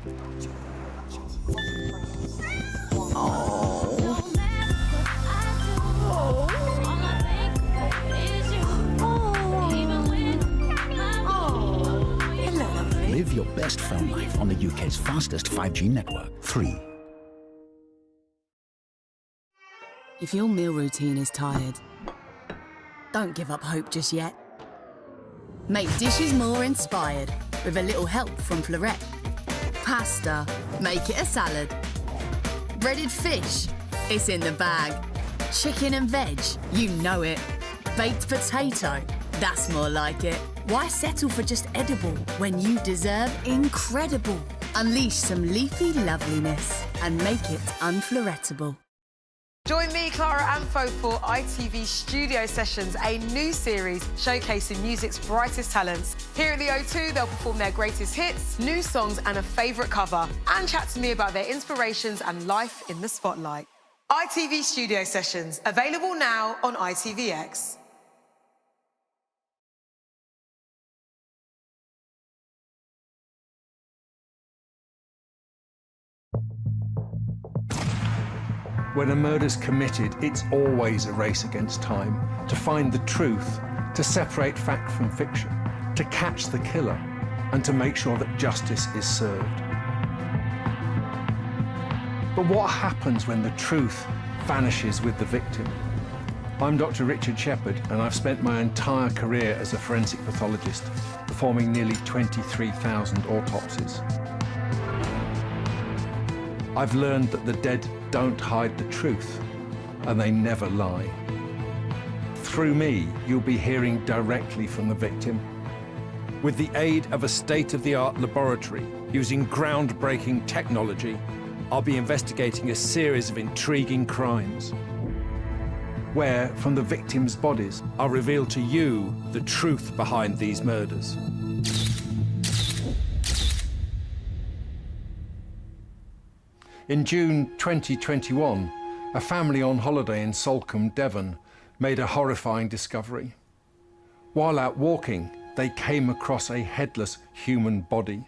Live your best phone life on the UK's fastest 5G network. 3. If your meal routine is tired, don't give up hope just yet. Make dishes more inspired with a little help from Fleurette. Pasta, make it a salad. Breaded fish, it's in the bag. Chicken and veg, you know it. Baked potato, that's more like it. Why settle for just edible when you deserve incredible? Unleash some leafy loveliness and make it unfleurettable. Join me, Clara Amfo, for ITV Studio Sessions, a new series showcasing music's brightest talents. Here at the O2, they'll perform their greatest hits, new songs and a favourite cover, and chat to me about their inspirations and life in the spotlight. ITV Studio Sessions, available now on ITVX. When a murder's committed, it's always a race against time, to find the truth, to separate fact from fiction, to catch the killer, and to make sure that justice is served. But what happens when the truth vanishes with the victim? I'm Dr. Richard Shepherd, and I've spent my entire career as a forensic pathologist, performing nearly 23,000 autopsies. I've learned that the dead don't hide the truth, and they never lie. Through me, you'll be hearing directly from the victim. With the aid of a state-of-the-art laboratory using groundbreaking technology, I'll be investigating a series of intriguing crimes, where, from the victims' bodies, I'll reveal to you the truth behind these murders. In June 2021, a family on holiday in Salcombe, Devon, made a horrifying discovery. While out walking, they came across a headless human body.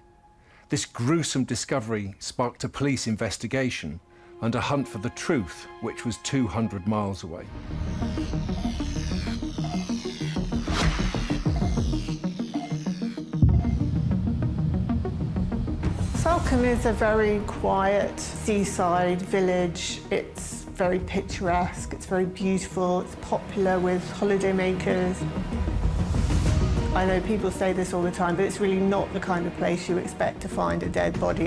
This gruesome discovery sparked a police investigation and a hunt for the truth, which was 200 miles away. Salcombe is a very quiet seaside village. It's very picturesque, it's very beautiful, it's popular with holidaymakers. I know people say this all the time, but it's really not the kind of place you expect to find a dead body.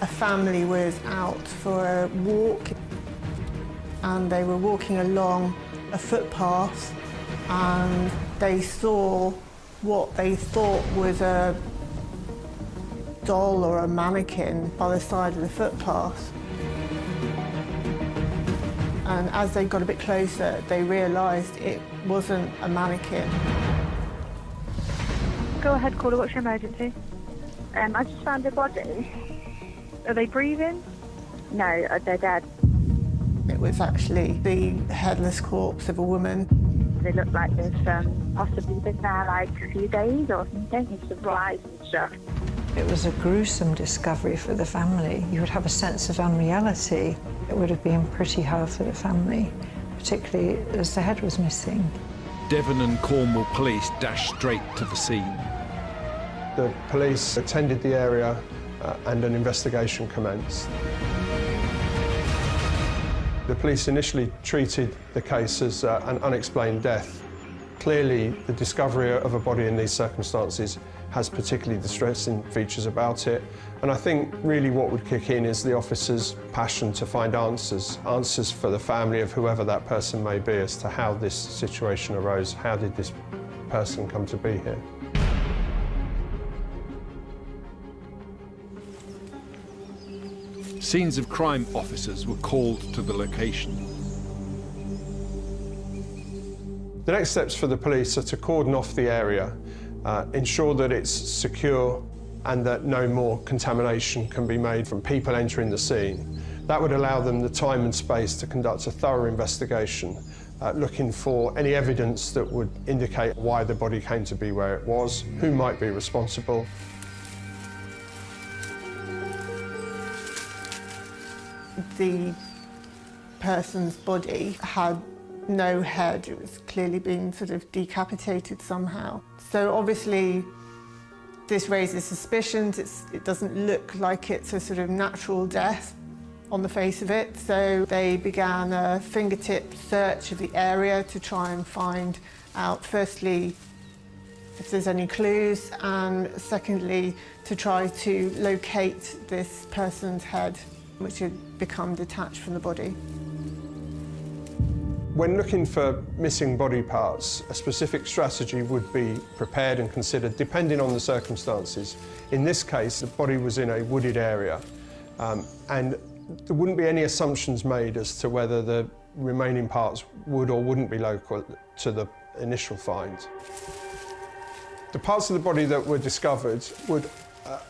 A family was out for a walk, and they were walking along a footpath, and they saw what they thought was a doll or a mannequin by the side of the footpath. And as they got a bit closer, they realised it wasn't a mannequin. Go ahead, caller, what's your emergency? I just found a body. Are they breathing? No, they're dead. It was actually the headless corpse of a woman. They look like they've possibly been there like a few days or something, with some flies and stuff. It was a gruesome discovery for the family. You would have a sense of unreality. It would have been pretty hard for the family, particularly as the head was missing. Devon and Cornwall police dashed straight to the scene. The police attended the area and an investigation commenced. The police initially treated the case as an unexplained death. Clearly, the discovery of a body in these circumstances has particularly distressing features about it. And I think really what would kick in is the officer's passion to find answers for the family of whoever that person may be as to how this situation arose. How did this person come to be here? Scenes of crime officers were called to the location. The next steps for the police are to cordon off the area, ensure that it's secure and that no more contamination can be made from people entering the scene. That would allow them the time and space to conduct a thorough investigation looking for any evidence that would indicate why the body came to be where it was, who might be responsible. The person's body had no head. It was clearly being sort of decapitated somehow. So obviously this raises suspicions. It doesn't look like it's a sort of natural death on the face of it. So they began a fingertip search of the area to try and find out, firstly, if there's any clues, and secondly, to try to locate this person's head, which had become detached from the body. When looking for missing body parts, a specific strategy would be prepared and considered depending on the circumstances. In this case, the body was in a wooded area, and there wouldn't be any assumptions made as to whether the remaining parts would or wouldn't be local to the initial find. The parts of the body that were discovered would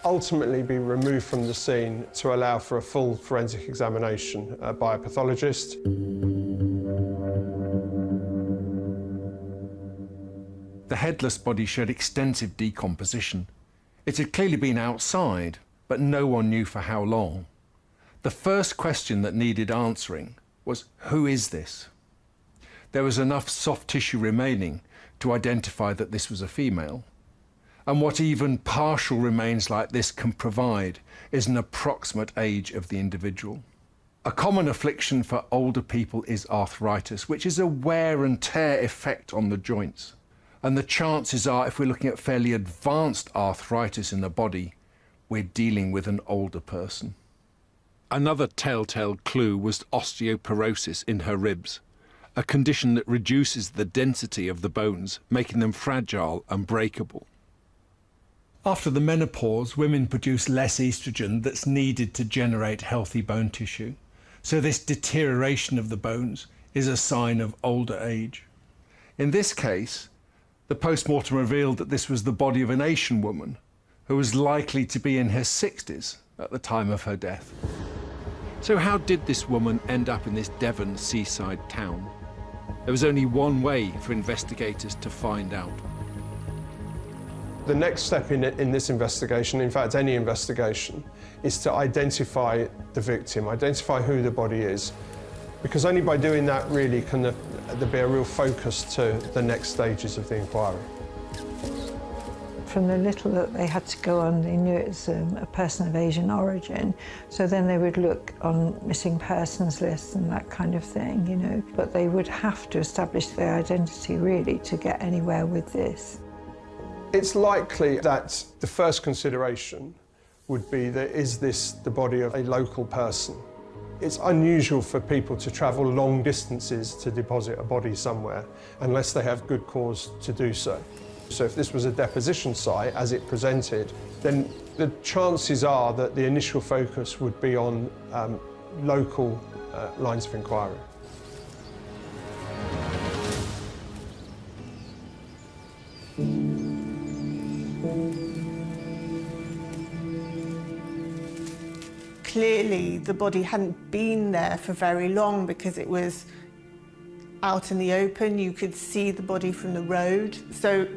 ultimately be removed from the scene to allow for a full forensic examination by a pathologist. The headless body showed extensive decomposition. It had clearly been outside, but no one knew for how long. The first question that needed answering was, who is this? There was enough soft tissue remaining to identify that this was a female. And what even partial remains like this can provide is an approximate age of the individual. A common affliction for older people is arthritis, which is a wear and tear effect on the joints. And the chances are, if we're looking at fairly advanced arthritis in the body, we're dealing with an older person. Another telltale clue was osteoporosis in her ribs, a condition that reduces the density of the bones, making them fragile and breakable. After the menopause, women produce less estrogen that's needed to generate healthy bone tissue. So this deterioration of the bones is a sign of older age. In this case, the post-mortem revealed that this was the body of an Asian woman who was likely to be in her 60s at the time of her death. So how did this woman end up in this Devon seaside town? There was only one way for investigators to find out. The next step in this investigation, in fact any investigation, is to identify the victim, identify who the body is, because only by doing that really can there be a real focus to the next stages of the inquiry. From the little that they had to go on, they knew it was a person of Asian origin, so then they would look on missing persons lists and that kind of thing, you know, but they would have to establish their identity really to get anywhere with this. It's likely that the first consideration would be that is this the body of a local person? It's unusual for people to travel long distances to deposit a body somewhere unless they have good cause to do so. So if this was a deposition site as it presented, then the chances are that the initial focus would be on local lines of inquiry. Clearly, the body hadn't been there for very long because it was out in the open. You could see the body from the road. So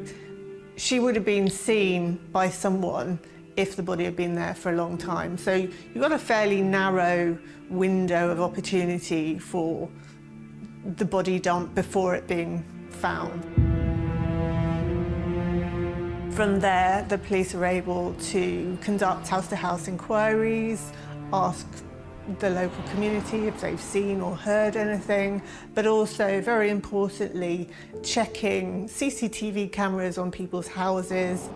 she would have been seen by someone if the body had been there for a long time. So you've got a fairly narrow window of opportunity for the body dump before it being found. From there, the police are able to conduct house-to-house inquiries, ask the local community if they've seen or heard anything, but also, very importantly, checking CCTV cameras on people's houses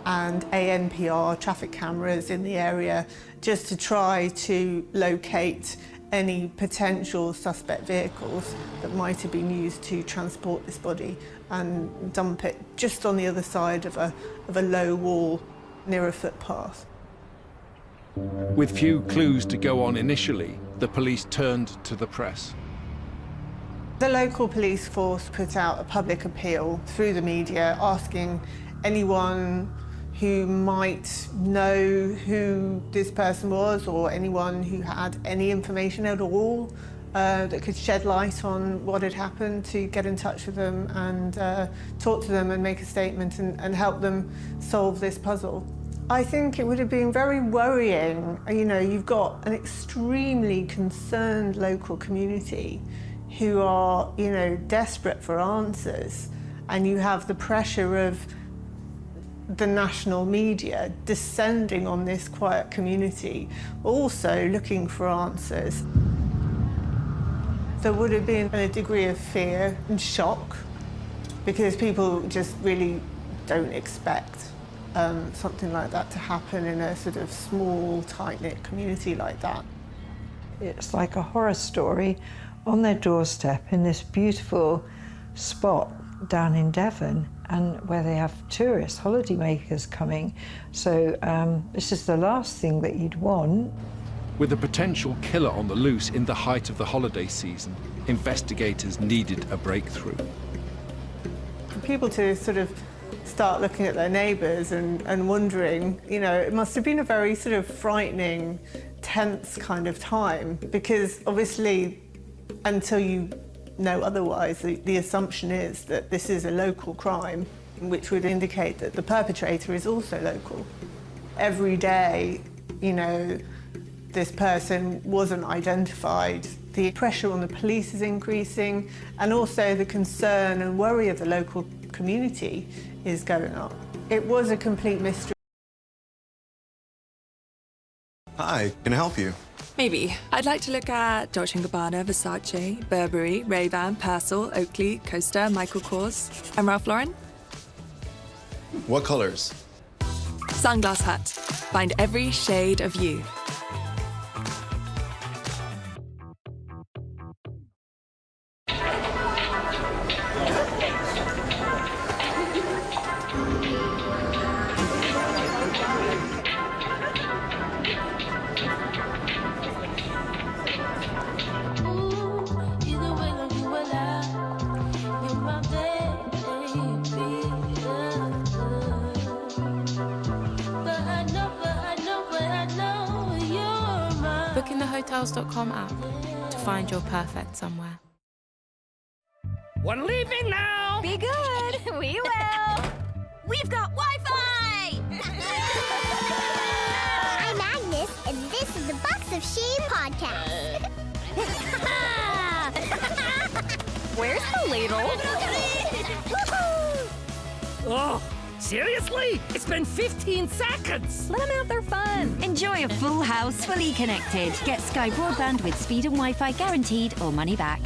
and ANPR traffic cameras in the area, just to try to locate any potential suspect vehicles that might have been used to transport this body and dump it just on the other side of a low wall near a footpath. With few clues to go on initially, the police turned to the press. The local police force put out a public appeal through the media asking anyone who might know who this person was or anyone who had any information at all that could shed light on what had happened, to get in touch with them and talk to them and make a statement and help them solve this puzzle. I think it would have been very worrying. You know, you've got an extremely concerned local community who are, you know, desperate for answers, and you have the pressure of the national media descending on this quiet community, also looking for answers. There would have been a degree of fear and shock because people just really don't expect something like that to happen in a sort of small, tight-knit community like that. It's like a horror story on their doorstep in this beautiful spot down in Devon, and where they have tourists, holidaymakers coming. So this is the last thing that you'd want. With a potential killer on the loose in the height of the holiday season, investigators needed a breakthrough. For people to sort of start looking at their neighbours and wondering, you know, it must have been a very sort of frightening, tense kind of time, because obviously until you know otherwise, the assumption is that this is a local crime, which would indicate that the perpetrator is also local. Every day, you know, this person wasn't identified. The pressure on the police is increasing, and also the concern and worry of the local community is going up. It was a complete mystery. Hi, can I help you? Maybe. I'd like to look at Dolce & Gabbana, Versace, Burberry, Ray-Ban, Purcell, Oakley, Costa, Michael Kors, and Ralph Lauren. What colors? Sunglass Hut. Find every shade of you. Hotels.com app to find your perfect somewhere. We're leaving now! Be good! We will! We've got Wi-Fi! I'm Agnes, and this is the Box of Shame podcast. Where's the ladle? Oh, seriously? It's been 15 seconds! Let them have their fun. Enjoy a full house, fully connected. Get Sky Broadband with speed and Wi-Fi guaranteed or money back.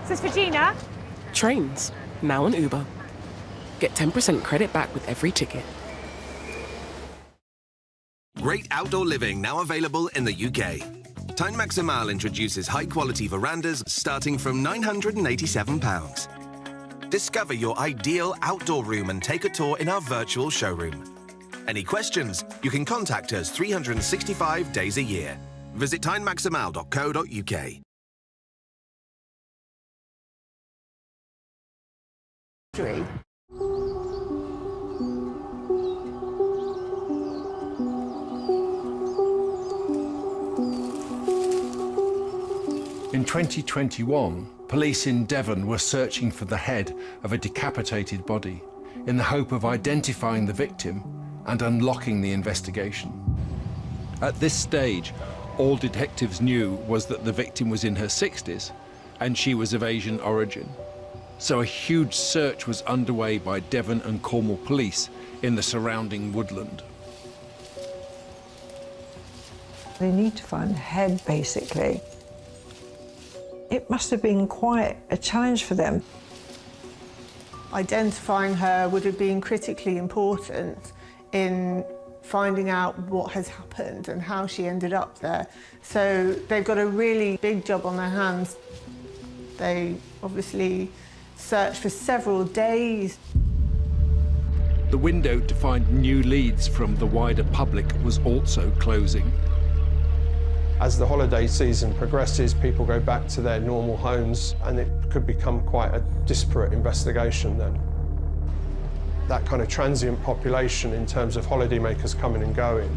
Is this for Gina? Trains, now on Uber. Get 10% credit back with every ticket. Great outdoor living now available in the UK. Tyne Maximal introduces high-quality verandas starting from £987. Discover your ideal outdoor room and take a tour in our virtual showroom. Any questions? You can contact us 365 days a year. Visit tynemaximal.co.uk. In 2021, police in Devon were searching for the head of a decapitated body in the hope of identifying the victim and unlocking the investigation. At this stage, all detectives knew was that the victim was in her 60s and she was of Asian origin. So a huge search was underway by Devon and Cornwall police in the surrounding woodland. They need to find the head, basically. It must have been quite a challenge for them. Identifying her would have been critically important in finding out what has happened and how she ended up there. So they've got a really big job on their hands. They obviously searched for several days. The window to find new leads from the wider public was also closing. As the holiday season progresses, people go back to their normal homes and it could become quite a disparate investigation then. That kind of transient population in terms of holidaymakers coming and going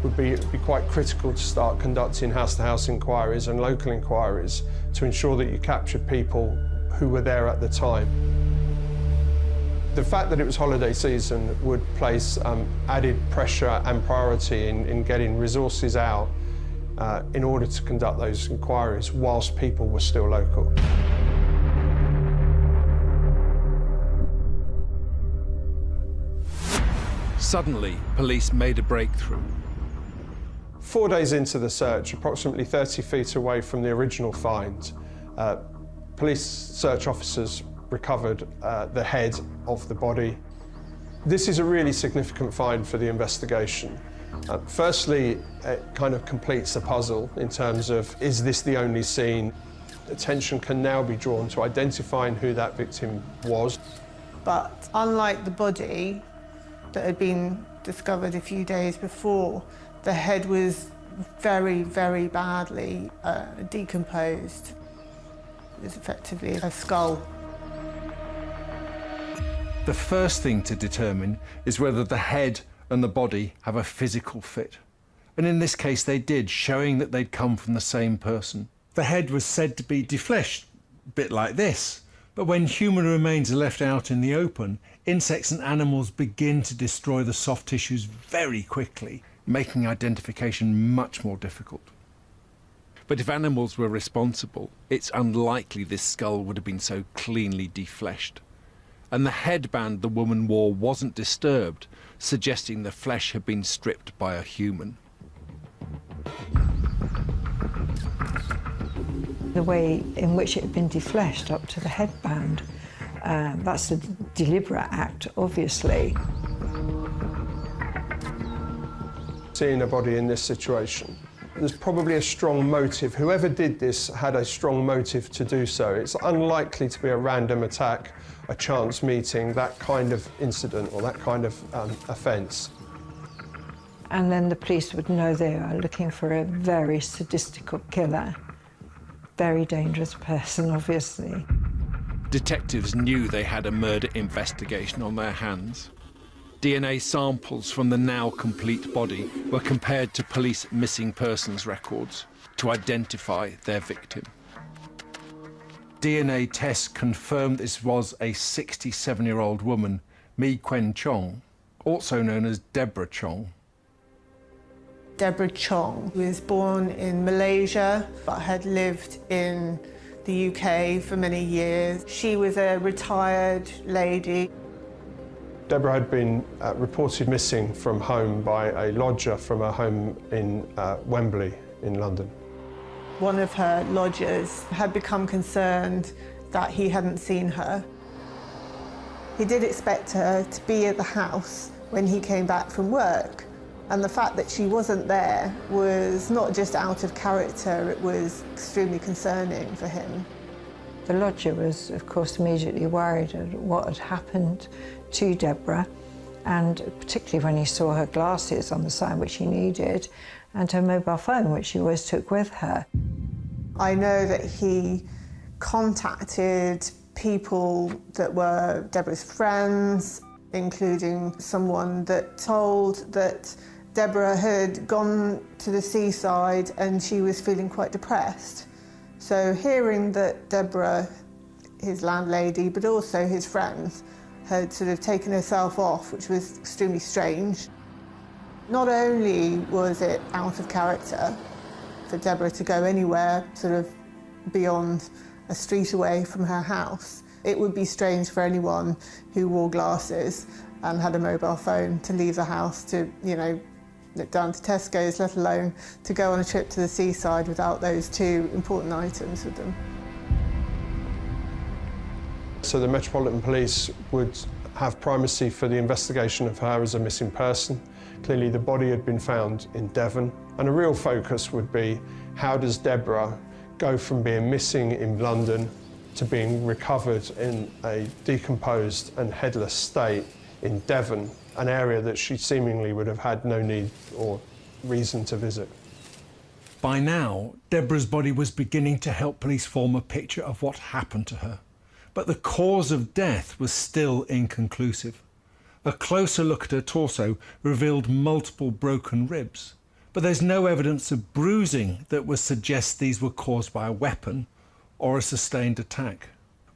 would be quite critical to start conducting house-to-house inquiries and local inquiries to ensure that you captured people who were there at the time. The fact that it was holiday season would place added pressure and priority in getting resources out in order to conduct those inquiries whilst people were still local. Suddenly, police made a breakthrough. 4 days into the search, approximately 30 feet away from the original find, police search officers recovered the head of the body. This is a really significant find for the investigation. Firstly, it kind of completes the puzzle in terms of, is this the only scene? Attention can now be drawn to identifying who that victim was. But unlike the body that had been discovered a few days before, the head was very, very badly decomposed. It was effectively a skull. The first thing to determine is whether the head and the body have a physical fit. And in this case they did, showing that they'd come from the same person. The head was said to be defleshed, a bit like this. But when human remains are left out in the open, insects and animals begin to destroy the soft tissues very quickly, making identification much more difficult. But if animals were responsible, it's unlikely this skull would have been so cleanly defleshed. And the headband the woman wore wasn't disturbed, suggesting the flesh had been stripped by a human. The way in which it had been defleshed up to the headband, that's a deliberate act, obviously. Seeing a body in this situation, there's probably a strong motive. Whoever did this had a strong motive to do so. It's unlikely to be a random attack, a chance meeting, that kind of incident or that kind of offence. And then the police would know they are looking for a very sadistical killer. Very dangerous person, obviously. Detectives knew they had a murder investigation on their hands. DNA samples from the now complete body were compared to police missing persons records to identify their victim. DNA tests confirmed this was a 67-year-old woman, Mi Quen Chong, also known as Deborah Chong. Deborah Chong was born in Malaysia but had lived in the UK for many years. She was a retired lady. Deborah had been reported missing from home by a lodger from her home in Wembley in London. One of her lodgers had become concerned that he hadn't seen her. He did expect her to be at the house when he came back from work, and the fact that she wasn't there was not just out of character, it was extremely concerning for him. The lodger was, of course, immediately worried at what had happened to Deborah, and particularly when he saw her glasses on the side which he needed, and her mobile phone, which she always took with her. I know that he contacted people that were Deborah's friends, including someone that told that Deborah had gone to the seaside and she was feeling quite depressed. So hearing that Deborah, his landlady, but also his friends, had sort of taken herself off, which was extremely strange. Not only was it out of character for Deborah to go anywhere sort of beyond a street away from her house, it would be strange for anyone who wore glasses and had a mobile phone to leave the house to, you know, look down to Tesco's, let alone to go on a trip to the seaside without those two important items with them. So the Metropolitan Police would have primacy for the investigation of her as a missing person. Clearly the body had been found in Devon, and a real focus would be, how does Deborah go from being missing in London to being recovered in a decomposed and headless state in Devon, an area that she seemingly would have had no need or reason to visit. By now, Deborah's body was beginning to help police form a picture of what happened to her. But the cause of death was still inconclusive. A closer look at her torso revealed multiple broken ribs, But there's no evidence of bruising that would suggest these were caused by a weapon or a sustained attack.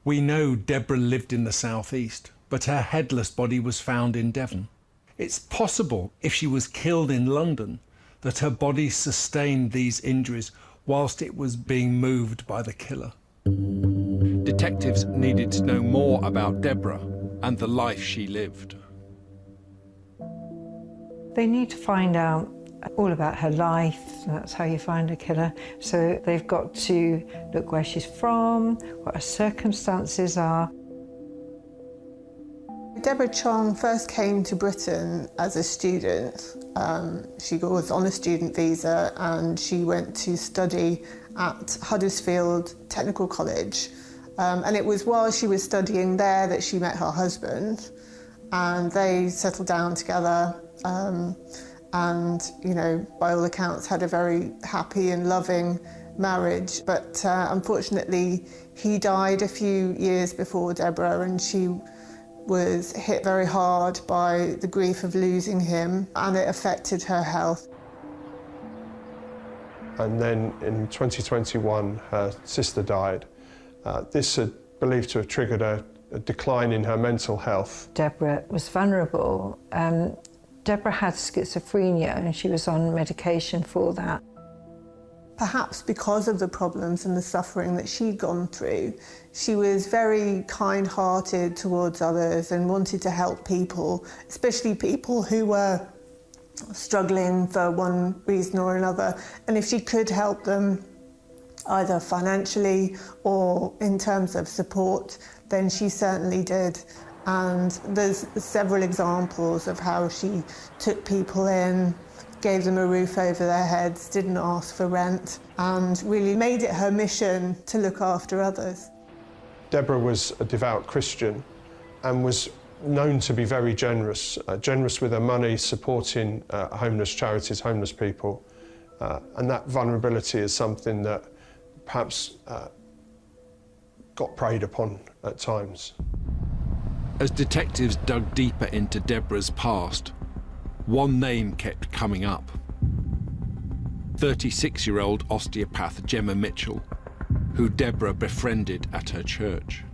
We know Deborah lived in the southeast, but her headless body was found in Devon. It's possible, if she was killed in London, that her body sustained these injuries whilst it was being moved by the killer. Detectives needed to know more about Deborah and the life she lived. They need to find out all about her life. That's how you find a killer. So they've got to look where she's from, what her circumstances are. Deborah Chong first came to Britain as a student. She was on a student visa and she went to study at Huddersfield Technical College. And it was while she was studying there that she met her husband, and they settled down together. And, you know, by all accounts, had a very happy and loving marriage. But unfortunately, he died a few years before Deborah, and she was hit very hard by the grief of losing him, and it affected her health. And then in 2021, her sister died. This had believed to have triggered a decline in her mental health. Deborah was vulnerable. Deborah had schizophrenia and she was on medication for that. Perhaps because of the problems and the suffering that she'd gone through, she was very kind-hearted towards others and wanted to help people, especially people who were struggling for one reason or another. And if she could help them, either financially or in terms of support, then she certainly did. And there's several examples of how she took people in, gave them a roof over their heads, didn't ask for rent, and really made it her mission to look after others. Deborah was a devout Christian and was known to be very generous, generous with her money, supporting homeless charities, homeless people. And that vulnerability is something that perhaps got preyed upon at times. As detectives dug deeper into Deborah's past, one name kept coming up. 36-year-old osteopath Gemma Mitchell, who Deborah befriended at her church.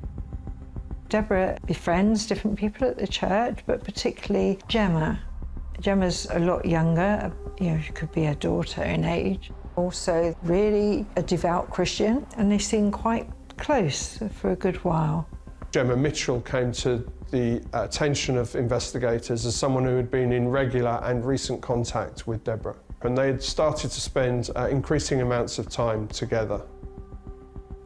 Deborah befriends different people at the church, but particularly Gemma. Gemma's a lot younger, you know, she could be her daughter in age. Also really a devout Christian, and they seem quite close for a good while. Gemma Mitchell came to the attention of investigators as someone who had been in regular and recent contact with Deborah. And they had started to spend increasing amounts of time together.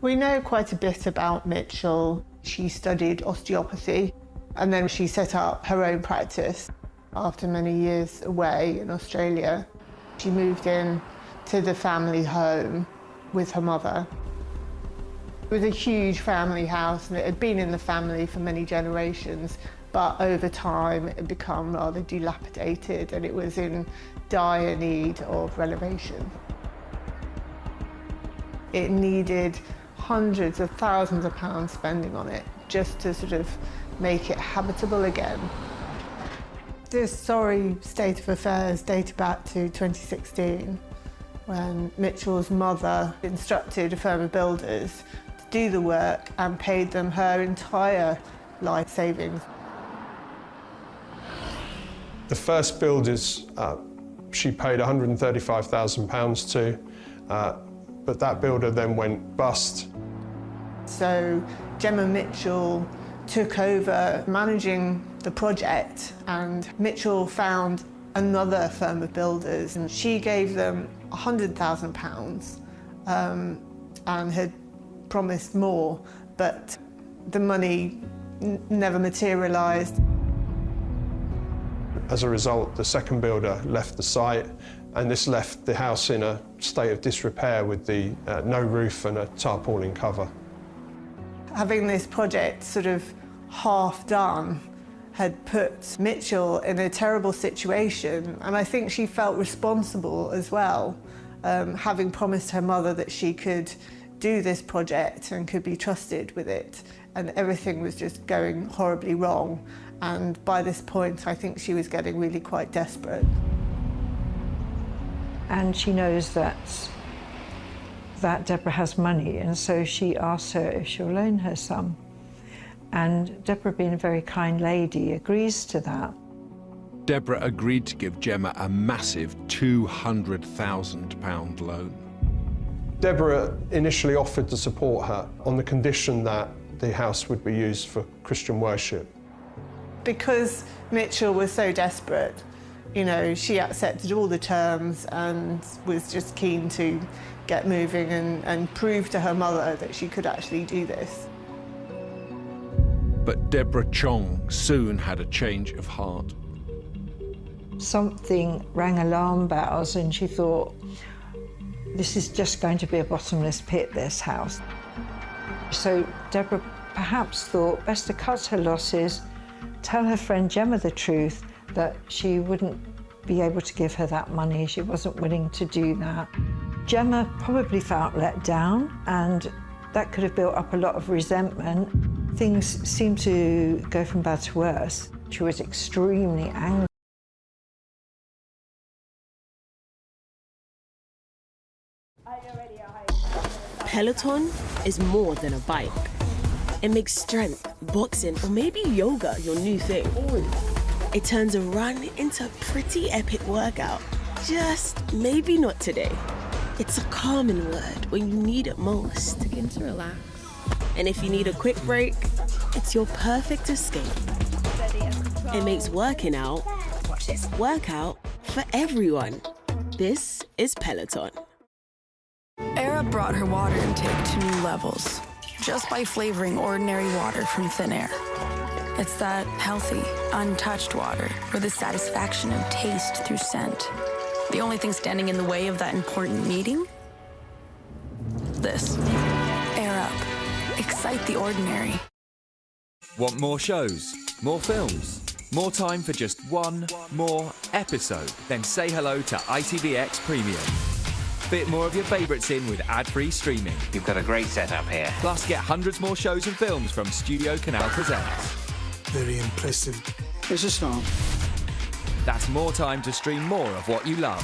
We know quite a bit about Mitchell. She studied osteopathy, and then she set up her own practice. After many years away in Australia, she moved in to the family home with her mother. It was a huge family house, and it had been in the family for many generations, but over time it had become rather dilapidated and it was in dire need of renovation. It needed hundreds of thousands of pounds spending on it just to sort of make it habitable again. This sorry state of affairs dated back to 2016, when Mitchell's mother instructed a firm of builders to do the work and paid them her entire life savings. The first builders she paid £135,000 to, but that builder then went bust. So Gemma Mitchell took over managing the project, and Mitchell found another firm of builders, and she gave them £100,000 and had promised more, but the money never materialised. As a result, the second builder left the site, and this left the house in a state of disrepair with the no roof and a tarpaulin cover. Having this project sort of half done had put Mitchell in a terrible situation, and I think she felt responsible as well, having promised her mother that she could do this project and could be trusted with it, and everything was just going horribly wrong. And by this point, I think she was getting really quite desperate. And she knows that Deborah has money, and so she asks her if she'll loan her some. And Deborah, being a very kind lady, agrees to that. Deborah agreed to give Gemma a massive £200,000 loan. Deborah initially offered to support her on the condition that the house would be used for Christian worship. Because Mitchell was so desperate, you know, she accepted all the terms and was just keen to get moving and prove to her mother that she could actually do this. But Deborah Chong soon had a change of heart. Something rang alarm bells, and she thought, this is just going to be a bottomless pit, this house. So Deborah perhaps thought best to cut her losses, tell her friend Gemma the truth, that she wouldn't be able to give her that money. She wasn't willing to do that. Gemma probably felt let down, and that could have built up a lot of resentment. Things seemed to go from bad to worse. She was extremely angry. Peloton is more than a bike. It makes strength, boxing, or maybe yoga your new thing. It turns a run into a pretty epic workout. Just maybe not today. It's a calming word when you need it most. Begin to relax. And if you need a quick break, it's your perfect escape. It makes working out, workout for everyone. This is Peloton. Era brought her water intake to new levels, just by flavoring ordinary water from thin air. It's that healthy, untouched water with the satisfaction of taste through scent. The only thing standing in the way of that important meeting? This. Air Up. Excite the ordinary. Want more shows, more films, more time for just one more episode? Then say hello to ITVX Premium. Fit more of your favourites in with ad-free streaming. You've got a great setup here. Plus, get hundreds more shows and films from Studio Canal Presents. Very impressive. It's a start. That's more time to stream more of what you love.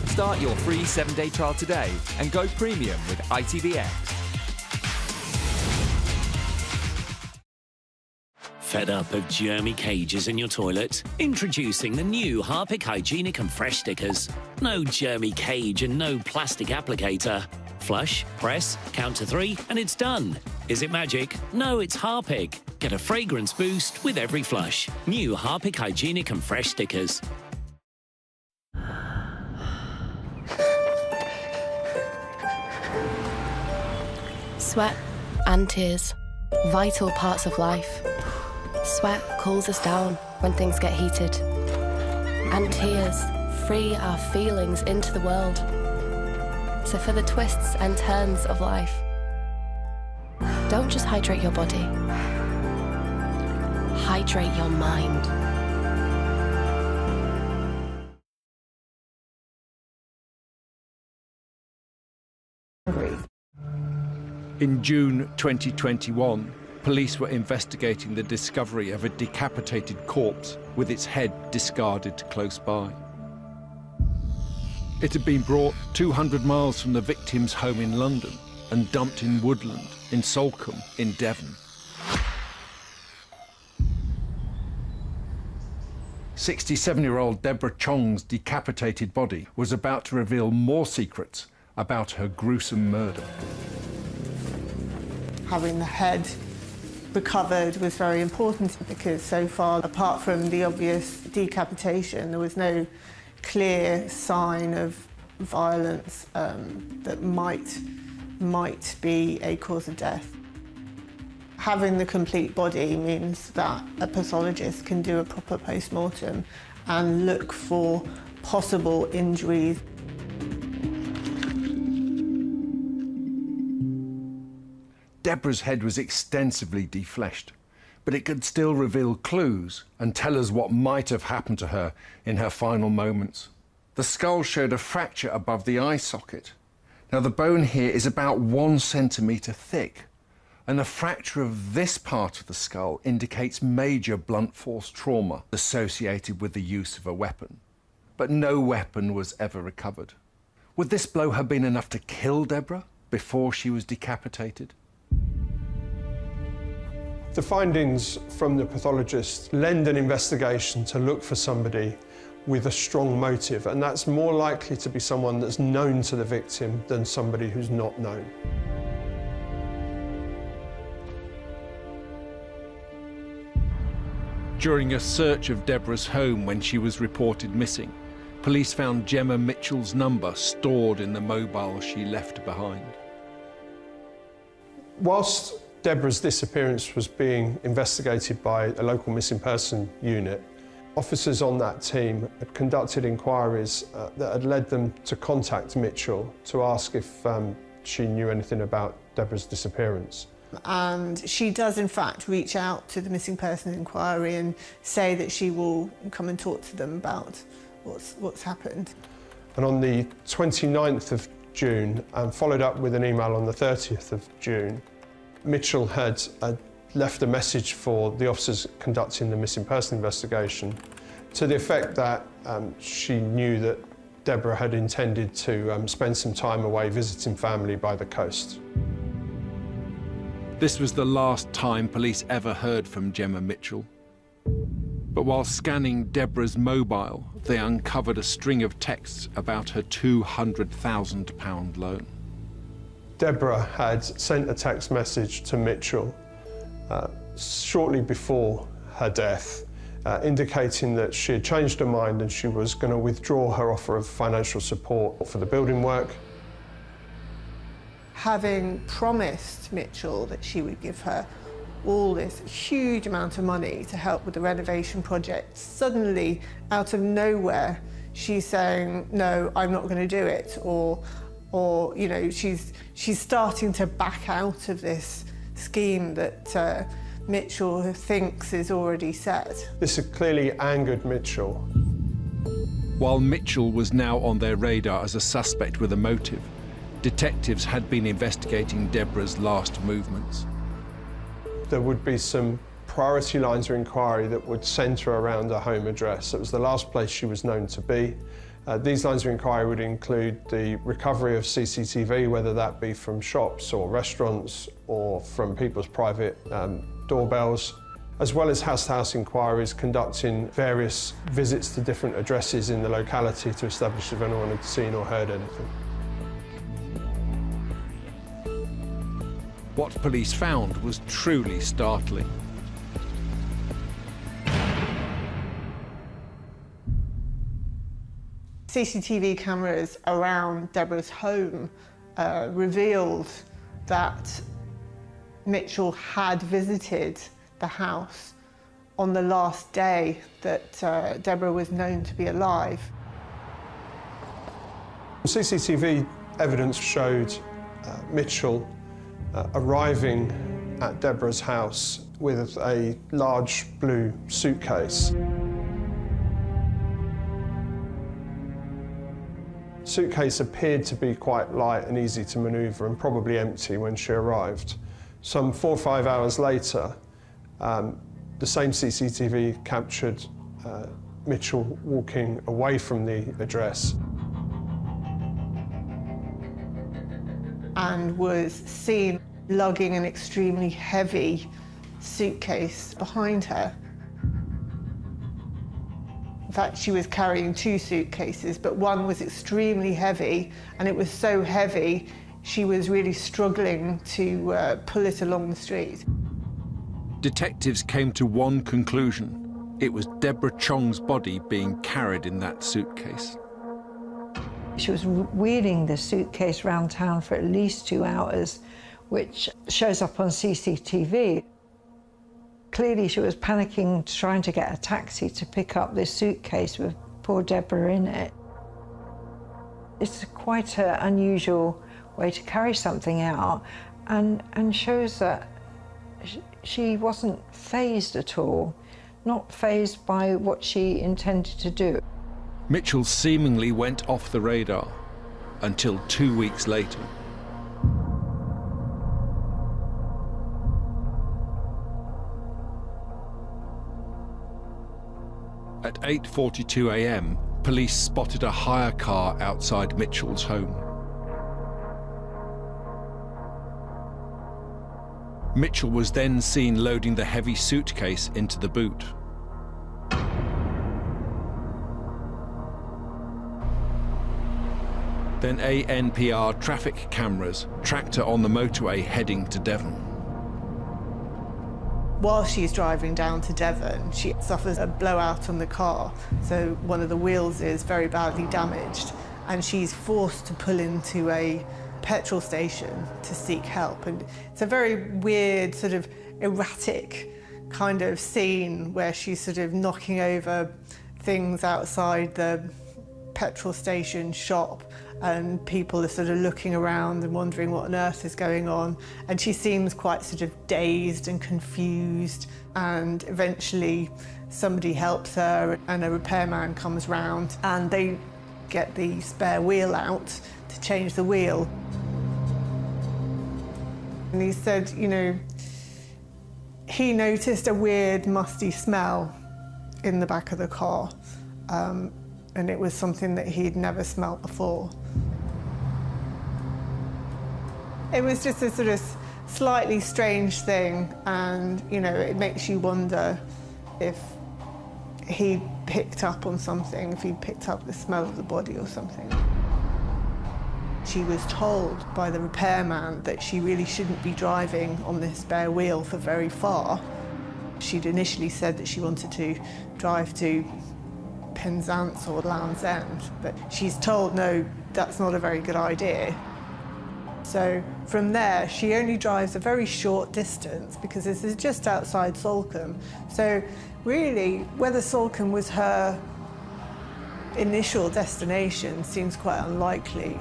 Start your free 7-day trial today and go premium with ITVX. Fed up of germy cages in your toilet? Introducing the new Harpic Hygienic and Fresh stickers. No germy cage and no plastic applicator. Flush, press, count to 3, and it's done. Is it magic? No, it's Harpic. Get a fragrance boost with every flush. New Harpic Hygienic and Fresh stickers. Sweat and tears. Vital parts of life. Sweat cools us down when things get heated. And tears free our feelings into the world. So for the twists and turns of life, don't just hydrate your body. Hydrate your mind. In June 2021, police were investigating the discovery of a decapitated corpse with its head discarded close by. It had been brought 200 miles from the victim's home in London and dumped in woodland in Salcombe in Devon. 67-year-old Deborah Chong's decapitated body was about to reveal more secrets about her gruesome murder. Having the head recovered was very important because so far, apart from the obvious decapitation, there was no clear sign of violence that might be a cause of death. Having the complete body means that a pathologist can do a proper post-mortem and look for possible injuries. Deborah's head was extensively defleshed, but it could still reveal clues and tell us what might have happened to her in her final moments. The skull showed a fracture above the eye socket. Now, the bone here is about 1 centimetre thick, and a fracture of this part of the skull indicates major blunt force trauma associated with the use of a weapon. But no weapon was ever recovered. Would this blow have been enough to kill Deborah before she was decapitated? The findings from the pathologist lend an investigation to look for somebody with a strong motive, and that's more likely to be someone that's known to the victim than somebody who's not known. During a search of Deborah's home when she was reported missing, police found Gemma Mitchell's number stored in the mobile she left behind. Whilst Deborah's disappearance was being investigated by a local missing person unit, officers on that team had conducted inquiries that had led them to contact Mitchell to ask if she knew anything about Deborah's disappearance. And she does, in fact, reach out to the missing person inquiry and say that she will come and talk to them about what's happened. And on the 29th of June, followed up with an email on the 30th of June, Mitchell had left a message for the officers conducting the missing person investigation to the effect that she knew that Deborah had intended to spend some time away visiting family by the coast. This was the last time police ever heard from Gemma Mitchell. But while scanning Deborah's mobile, they uncovered a string of texts about her £200,000 loan. Deborah had sent a text message to Mitchell shortly before her death, indicating that she had changed her mind and she was going to withdraw her offer of financial support for the building work. Having promised Mitchell that she would give her all this huge amount of money to help with the renovation project, suddenly, out of nowhere, she's saying, no, I'm not going to do it, or you know, she's starting to back out of this scheme that Mitchell thinks is already set. This had clearly angered Mitchell. While Mitchell was now on their radar as a suspect with a motive, detectives had been investigating Deborah's last movements. There would be some priority lines of inquiry that would centre around her home address. It was the last place she was known to be. These lines of inquiry would include the recovery of CCTV, whether that be from shops or restaurants or from people's private doorbells, as well as house-to-house inquiries, conducting various visits to different addresses in the locality to establish if anyone had seen or heard anything. What police found was truly startling. CCTV cameras around Deborah's home revealed that Mitchell had visited the house on the last day that Deborah was known to be alive. CCTV evidence showed Mitchell arriving at Deborah's house with a large blue suitcase. The suitcase appeared to be quite light and easy to manoeuvre and probably empty when she arrived. Some 4 or 5 hours later, the same CCTV captured Mitchell walking away from the address. And was seen lugging an extremely heavy suitcase behind her. In fact, she was carrying 2 suitcases, but one was extremely heavy, and it was so heavy she was really struggling to pull it along the street. Detectives came to one conclusion. It was Deborah Chong's body being carried in that suitcase. She was wheeling the suitcase around town for at least 2 hours, which shows up on CCTV. Clearly, she was panicking, trying to get a taxi to pick up this suitcase with poor Deborah in it. It's quite an unusual way to carry something out, and shows that she wasn't fazed at all, not fazed by what she intended to do. Mitchell seemingly went off the radar until 2 weeks later. At 8:42 a.m, police spotted a hire car outside Mitchell's home. Mitchell was then seen loading the heavy suitcase into the boot. Then ANPR traffic cameras tracked her on the motorway heading to Devon. While she's driving down to Devon, she suffers a blowout on the car, so one of the wheels is very badly damaged, and she's forced to pull into a petrol station to seek help. And it's a very weird, sort of erratic kind of scene where she's sort of knocking over things outside the petrol station shop, and people are sort of looking around and wondering what on earth is going on. And she seems quite sort of dazed and confused, and eventually somebody helps her and a repairman comes round and they get the spare wheel out to change the wheel. And he said, you know, he noticed a weird musty smell in the back of the car, and it was something that he'd never smelt before. It was just a sort of slightly strange thing, and, you know, it makes you wonder if he picked up on something, if he'd picked up the smell of the body or something. She was told by the repairman that she really shouldn't be driving on this spare wheel for very far. She'd initially said that she wanted to drive to Penzance or Land's End, but she's told, no, that's not a very good idea. So from there, she only drives a very short distance because this is just outside Salcombe. So really, whether Salcombe was her initial destination seems quite unlikely.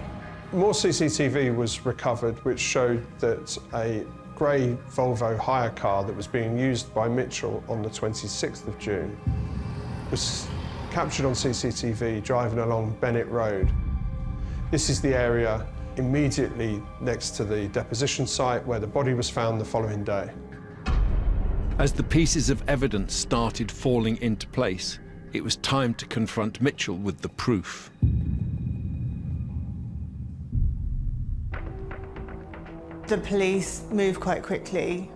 More CCTV was recovered, which showed that a grey Volvo hire car that was being used by Mitchell on the 26th of June was captured on CCTV driving along Bennett Road. This is the area immediately next to the deposition site where the body was found the following day. As the pieces of evidence started falling into place, it was time to confront Mitchell with the proof. The police moved quite quickly.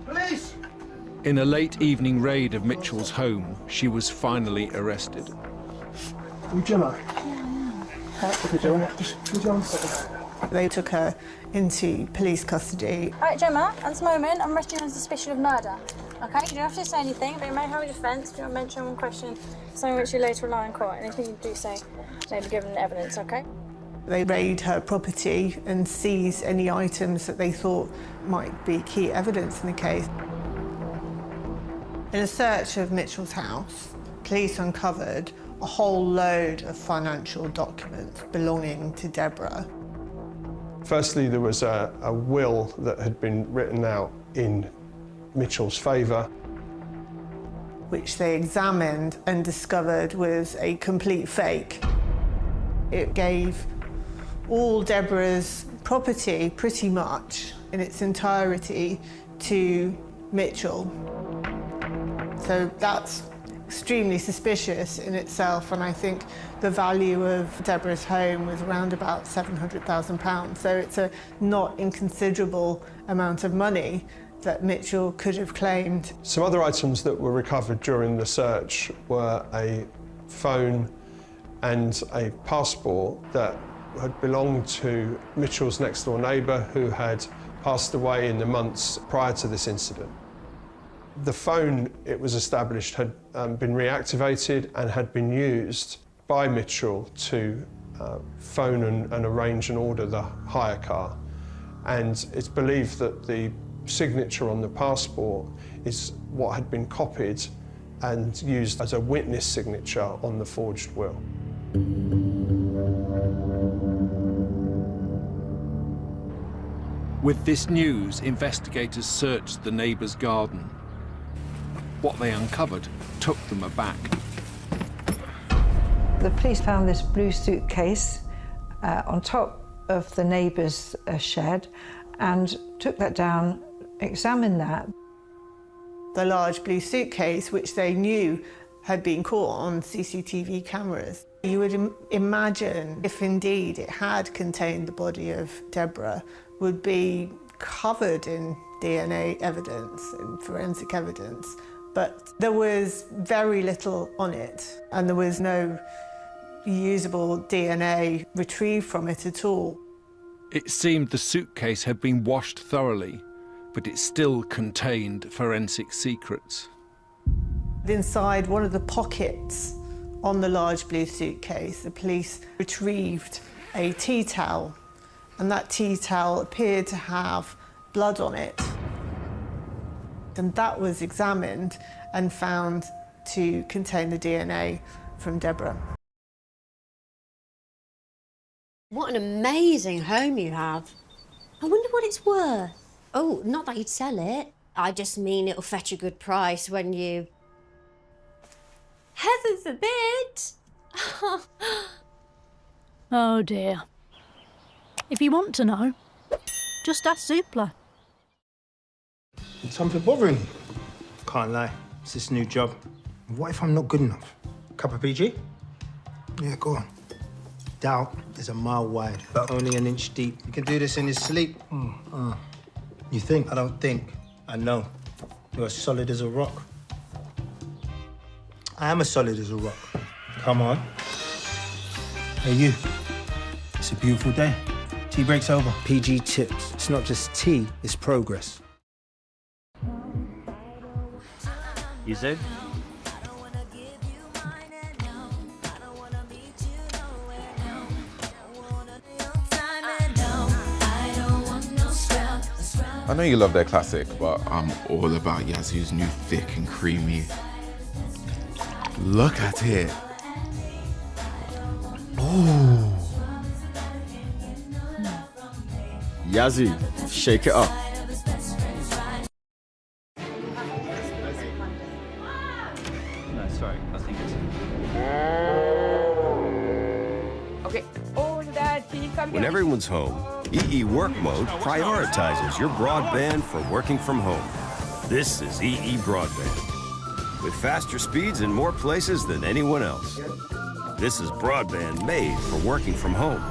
Police! In a late evening raid of Mitchell's home, she was finally arrested. Gemma? They took her into police custody. All right, Gemma, at this moment, I'm arresting you on suspicion of murder. Okay, you don't have to say anything, but you may have a defence. Do not mention one question, something which you later rely in court. Anything you do say may be given evidence, okay? They raid her property and seize any items that they thought might be key evidence in the case. In a search of Mitchell's house, police uncovered a whole load of financial documents belonging to Deborah. Firstly, there was a will that had been written out in Mitchell's favour, which they examined and discovered was a complete fake. It gave all Deborah's property, pretty much in its entirety, to Mitchell. So that's extremely suspicious in itself, and I think the value of Deborah's home was around about £700,000. So it's a not inconsiderable amount of money that Mitchell could have claimed. Some other items that were recovered during the search were a phone and a passport that had belonged to Mitchell's next-door neighbour who had passed away in the months prior to this incident. The phone, it was established, had been reactivated and had been used by Mitchell to phone and arrange and order the hire car. And it's believed that the signature on the passport is what had been copied and used as a witness signature on the forged will. With this news, investigators searched the neighbour's garden. What they uncovered took them aback. The police found this blue suitcase on top of the neighbour's shed and took that down, examined that. the large blue suitcase, which they knew had been caught on CCTV cameras. You would imagine, if indeed it had contained the body of Deborah, would be covered in DNA evidence and forensic evidence. But there was very little on it, and there was no usable DNA retrieved from it at all. It seemed the suitcase had been washed thoroughly, but it still contained forensic secrets. Inside one of the pockets on the large blue suitcase, the police retrieved a tea towel, and that tea towel appeared to have blood on it. And that was examined and found to contain the DNA from Deborah. What an amazing home you have. I wonder what it's worth. Oh, not that you'd sell it. I just mean it'll fetch a good price when you... Heaven forbid! Oh dear. If you want to know, just ask Zoopla. Something bothering you? Can't lie, it's this new job. What if I'm not good enough? Cup of PG? Yeah, go on. Doubt is a mile wide, but only an inch deep. You can do this in your sleep. You think? I don't think. I know. You're as solid as a rock. I am as solid as a rock. Come on. Hey, you. It's a beautiful day. Tea break's over. PG Tips. It's not just tea, it's progress. You said? I know you love their classic, but I'm all about Yazoo's new thick and creamy. Look at it. Oh. Yazoo, shake it up. No, sorry, I think it's... Okay. Oh, Dad, can you come When here? everyone's home, EE Work Mode prioritizes your broadband for working from home. This is EE Broadband, with faster speeds in more places than anyone else. This is broadband made for working from home.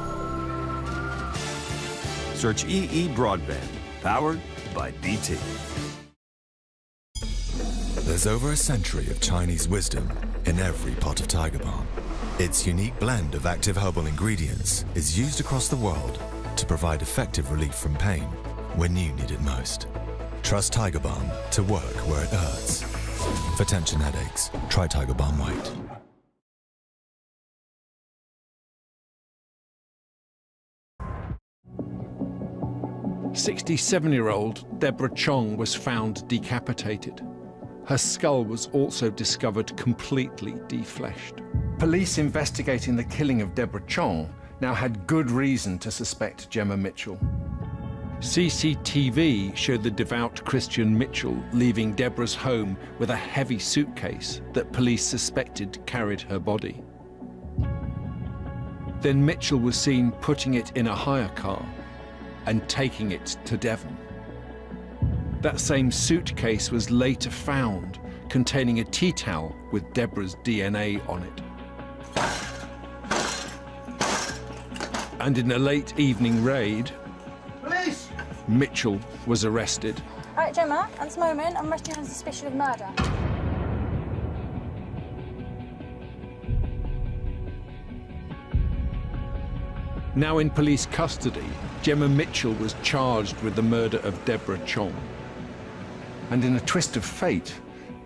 Search EE Broadband, powered by BT. There's over a century of Chinese wisdom in every pot of Tiger Balm. Its unique blend of active herbal ingredients is used across the world to provide effective relief from pain when you need it most. Trust Tiger Balm to work where it hurts. For tension headaches, try Tiger Balm White. 67-year-old Deborah Chong was found decapitated. Her skull was also discovered completely defleshed. Police investigating the killing of Deborah Chong now had good reason to suspect Gemma Mitchell. CCTV showed the devout Christian Mitchell leaving Deborah's home with a heavy suitcase that police suspected carried her body. Then Mitchell was seen putting it in a hire car and taking it to Devon. That same suitcase was later found containing a tea towel with Deborah's DNA on it. And in a late evening raid, Police! Mitchell was arrested. All right, Gemma, at this moment, I'm arresting you on suspicion of murder. Now in police custody, Gemma Mitchell was charged with the murder of Deborah Chong. And in a twist of fate,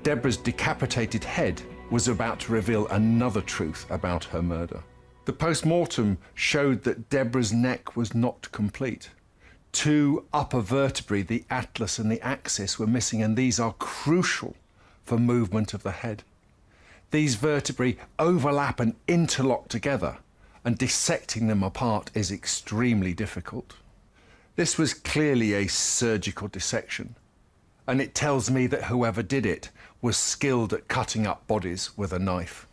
Deborah's decapitated head was about to reveal another truth about her murder. The post-mortem showed that Deborah's neck was not complete. Two upper vertebrae, the atlas and the axis, were missing, and these are crucial for movement of the head. These vertebrae overlap and interlock together, and dissecting them apart is extremely difficult. This was clearly a surgical dissection, and it tells me that whoever did it was skilled at cutting up bodies with a knife.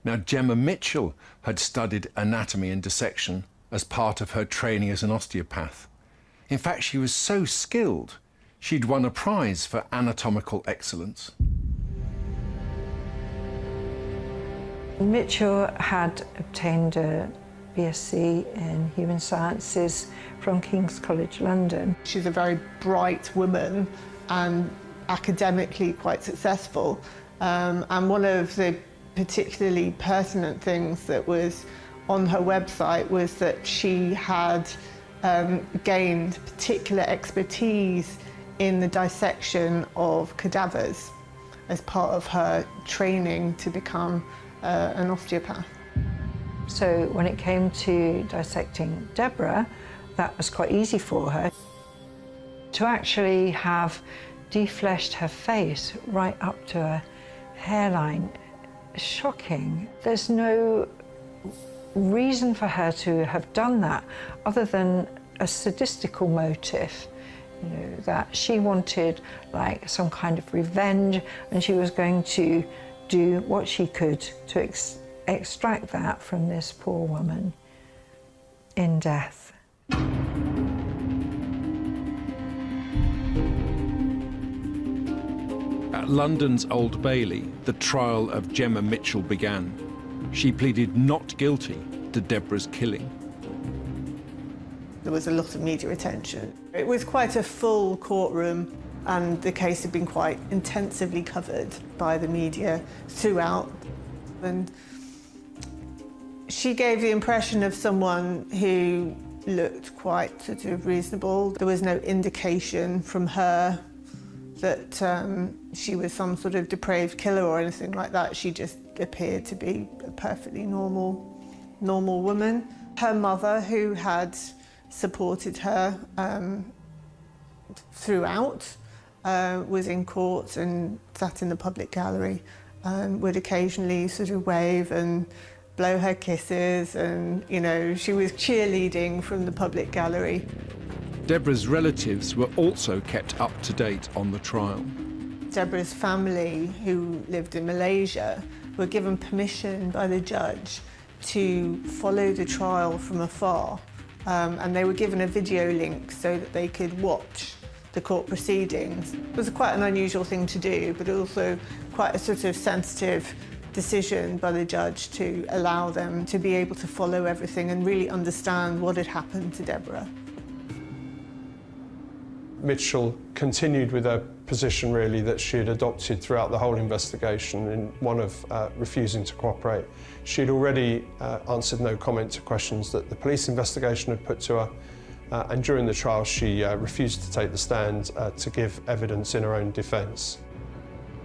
Now, Gemma Mitchell had studied anatomy and dissection as part of her training as an osteopath. In fact, she was so skilled, She'd won a prize for anatomical excellence. Mitchell had obtained a BSc in Human Sciences from King's College London. She's a very bright woman and academically quite successful. And one of the particularly pertinent things that was on her website was that she had gained particular expertise in the dissection of cadavers as part of her training to become an osteopath. So when it came to dissecting Deborah, that was quite easy for her. To actually have defleshed her face right up to her hairline, shocking. There's no reason for her to have done that other than a sadistical motive. You know, that she wanted like some kind of revenge and she was going to do what she could to extract that from this poor woman in death. At London's Old Bailey, the trial of Gemma Mitchell began. She pleaded not guilty to Deborah's killing. There was a lot of media attention. It was quite a full courtroom and the case had been quite intensively covered by the media throughout. And she gave the impression of someone who looked quite sort of reasonable. There was no indication from her that she was some sort of depraved killer or anything like that. She just appeared to be a perfectly normal woman. Her mother, who had supported her throughout, was in court and sat in the public gallery and would occasionally sort of wave and blow her kisses, and, you know, she was cheerleading from the public gallery. Deborah's relatives were also kept up to date on the trial. Deborah's family, who lived in Malaysia, were given permission by the judge to follow the trial from afar, and they were given a video link so that they could watch the court proceedings. It was quite an unusual thing to do, but also quite a sort of sensitive decision by the judge to allow them to be able to follow everything and really understand what had happened to Deborah. Mitchell continued with a position really that she had adopted throughout the whole investigation, in one of refusing to cooperate. She'd already answered no comment to questions that the police investigation had put to her, and during the trial she refused to take the stand to give evidence in her own defence.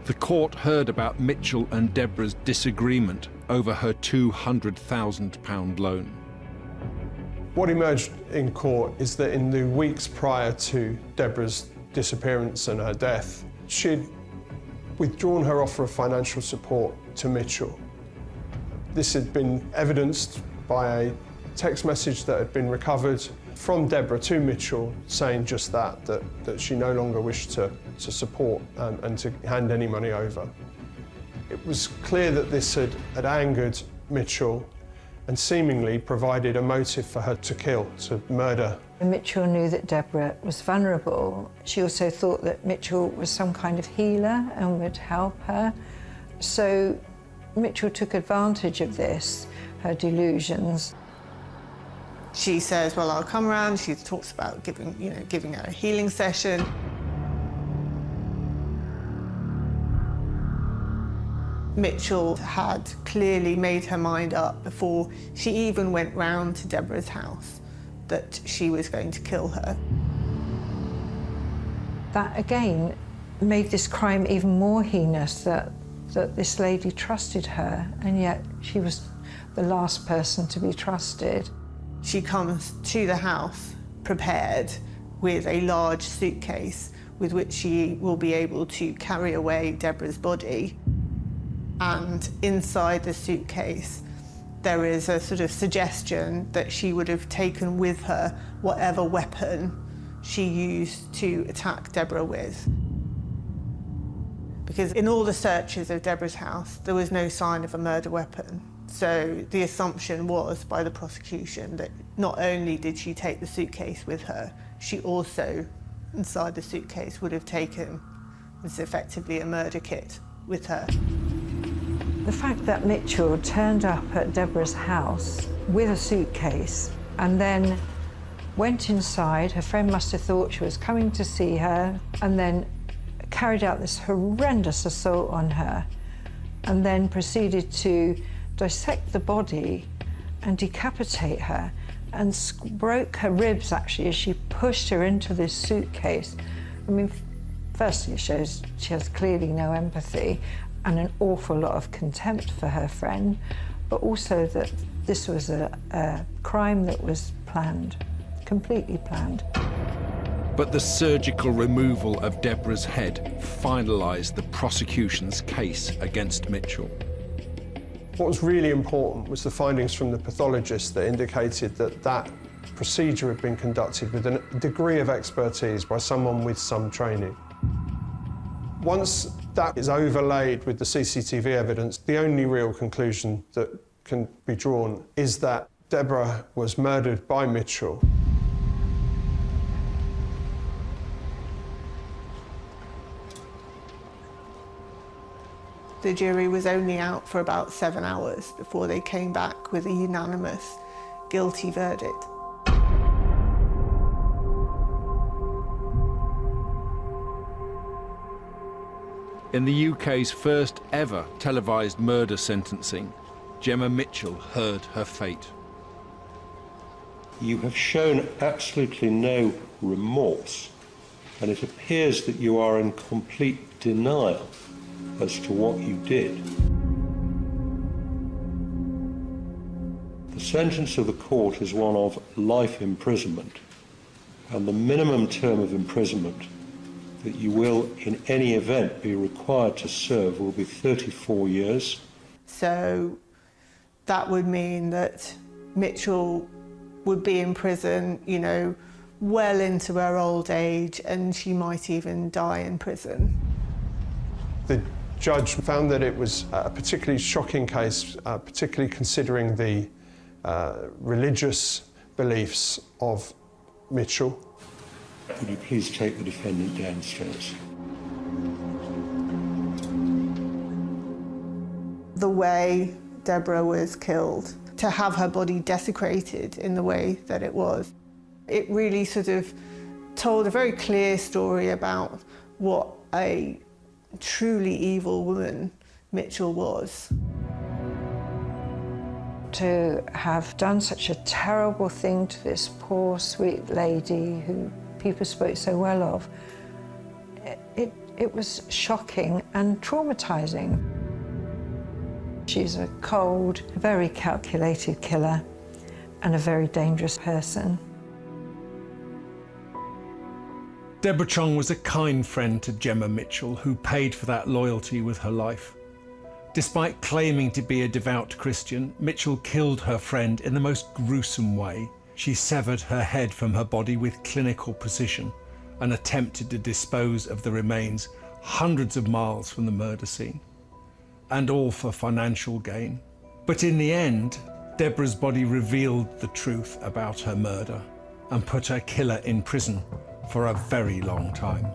The court heard about Mitchell and Deborah's disagreement over her £200,000 loan. What emerged in court is that in the weeks prior to Deborah's disappearance and her death, she'd withdrawn her offer of financial support to Mitchell. This had been evidenced by a text message that had been recovered from Deborah to Mitchell saying just that she no longer wished to support and to hand any money over. It was clear that this had angered Mitchell and seemingly provided a motive for her to kill, to murder. Mitchell knew that Deborah was vulnerable. She also thought that Mitchell was some kind of healer and would help her. So Mitchell took advantage of this, her delusions. She says, well, I'll come around. She talks about giving her a healing session. Mitchell had clearly made her mind up before she even went round to Deborah's house that she was going to kill her. That, again, made this crime even more heinous, that this lady trusted her, and yet she was the last person to be trusted. She comes to the house prepared with a large suitcase with which she will be able to carry away Deborah's body. And inside the suitcase, there is a sort of suggestion that she would have taken with her whatever weapon she used to attack Deborah with. Because in all the searches of Deborah's house, there was no sign of a murder weapon. So the assumption was by the prosecution that not only did she take the suitcase with her, she also inside the suitcase would have taken was effectively a murder kit with her. The fact that Mitchell turned up at Deborah's house with a suitcase and then went inside, her friend must have thought she was coming to see her, and then carried out this horrendous assault on her, and then proceeded to dissect the body and decapitate her and broke her ribs, actually, as she pushed her into this suitcase. I mean, firstly, it shows she has clearly no empathy and an awful lot of contempt for her friend, but also that this was a crime that was planned, completely planned. But the surgical removal of Deborah's head finalised the prosecution's case against Mitchell. What was really important was the findings from the pathologist that indicated that that procedure had been conducted with a degree of expertise by someone with some training. Once that is overlaid with the CCTV evidence, the only real conclusion that can be drawn is that Deborah was murdered by Mitchell. The jury was only out for about 7 hours before they came back with a unanimous guilty verdict. In the UK's first ever televised murder sentencing, Gemma Mitchell heard her fate. You have shown absolutely no remorse, and it appears that you are in complete denial as to what you did. The sentence of the court is one of life imprisonment, and the minimum term of imprisonment that you will in any event be required to serve will be 34 years. So that would mean that Mitchell would be in prison, you know, well into her old age, and she might even die in prison. The judge found that it was a particularly shocking case, particularly considering the religious beliefs of Mitchell. Would you please take the defendant downstairs? The way Deborah was killed, to have her body desecrated in the way that it was, it really sort of told a very clear story about what a truly evil woman Mitchell was. To have done such a terrible thing to this poor, sweet lady who people spoke so well of, it was shocking and traumatising. She's a cold, very calculated killer and a very dangerous person. Deborah Chong was a kind friend to Gemma Mitchell, who paid for that loyalty with her life. Despite claiming to be a devout Christian, Mitchell killed her friend in the most gruesome way. She severed her head from her body with clinical precision and attempted to dispose of the remains hundreds of miles from the murder scene. And all for financial gain. But in the end, Deborah's body revealed the truth about her murder and put her killer in prison for a very long time.